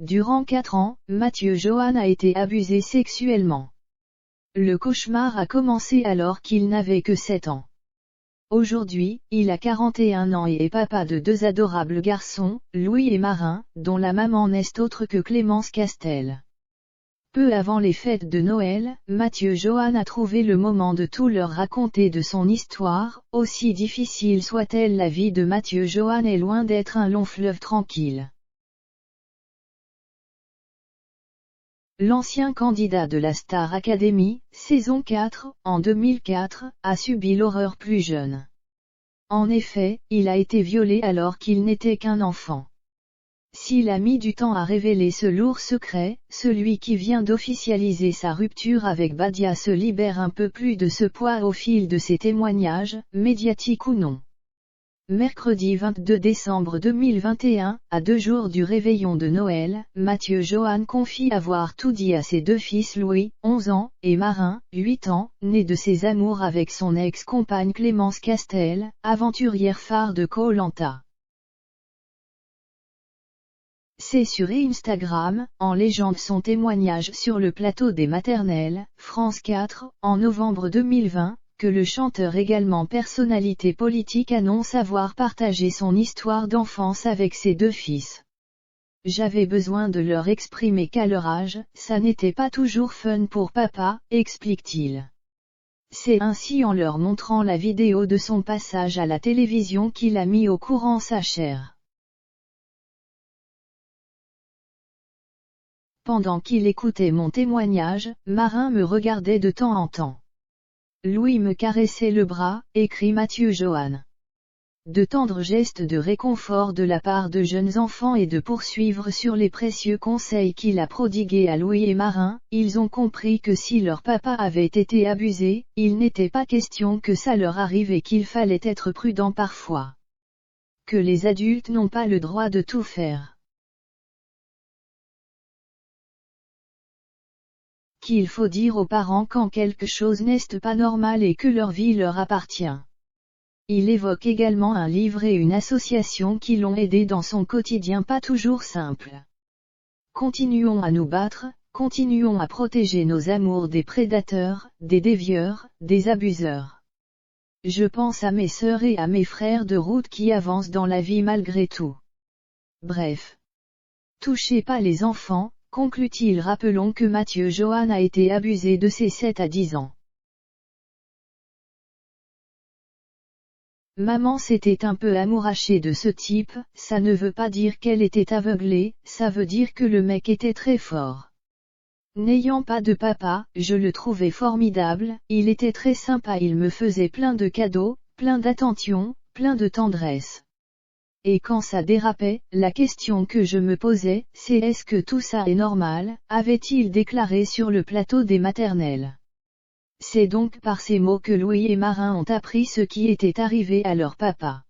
Durant 4 ans, Mathieu Johan a été abusé sexuellement. Le cauchemar a commencé alors qu'il n'avait que 7 ans. Aujourd'hui, il a 41 ans et est papa de 2 adorables garçons, Louis et Marin, dont la maman n'est autre que Clémence Castel. Peu avant les fêtes de Noël, Mathieu Johan a trouvé le moment de tout leur raconter de son histoire, aussi difficile soit-elle. La vie de Mathieu Johan est loin d'être un long fleuve tranquille. L'ancien candidat de la Star Academy, saison 4, en 2004, a subi l'horreur plus jeune. En effet, il a été violé alors qu'il n'était qu'un enfant. S'il a mis du temps à révéler ce lourd secret, celui qui vient d'officialiser sa rupture avec Badia se libère un peu plus de ce poids au fil de ses témoignages, médiatiques ou non. Mercredi 22 décembre 2021, à 2 jours du réveillon de Noël, Mathieu Johan confie avoir tout dit à ses 2 fils Louis, 11 ans, et Marin, 8 ans, né de ses amours avec son ex-compagne Clémence Castel, aventurière phare de Koh-Lanta. C'est sur Instagram, en légende son témoignage sur le plateau des maternelles, France 4, en novembre 2020, que le chanteur également personnalité politique annonce avoir partagé son histoire d'enfance avec ses 2 fils. J'avais besoin de leur exprimer qu'à leur âge, ça n'était pas toujours fun pour papa, explique-t-il. C'est ainsi en leur montrant la vidéo de son passage à la télévision qu'il a mis au courant sa chair. Pendant qu'il écoutait mon témoignage, Marin me regardait de temps en temps. Louis me caressait le bras, écrit Mathieu Johan. De tendres gestes de réconfort de la part de jeunes enfants et de poursuivre sur les précieux conseils qu'il a prodigués à Louis et Marin, ils ont compris que si leur papa avait été abusé, il n'était pas question que ça leur arrive et qu'il fallait être prudent parfois. Que les adultes n'ont pas le droit de tout faire. Qu'il faut dire aux parents quand quelque chose n'est pas normal et que leur vie leur appartient. Il évoque également un livre et une association qui l'ont aidé dans son quotidien pas toujours simple. Continuons à nous battre, continuons à protéger nos amours des prédateurs, des dévieurs, des abuseurs. Je pense à mes sœurs et à mes frères de route qui avancent dans la vie malgré tout. Bref. Touchez pas les enfants, conclut-il. Rappelons que Mathieu Johan a été abusé de ses 7 à 10 ans. Maman s'était un peu amourachée de ce type, ça ne veut pas dire qu'elle était aveuglée, ça veut dire que le mec était très fort. N'ayant pas de papa, je le trouvais formidable, il était très sympa, il me faisait plein de cadeaux, plein d'attention, plein de tendresse. Et quand ça dérapait, la question que je me posais, c'est est-ce que tout ça est normal, avait-il déclaré sur le plateau des maternelles. C'est donc par ces mots que Louis et Marin ont appris ce qui était arrivé à leur papa.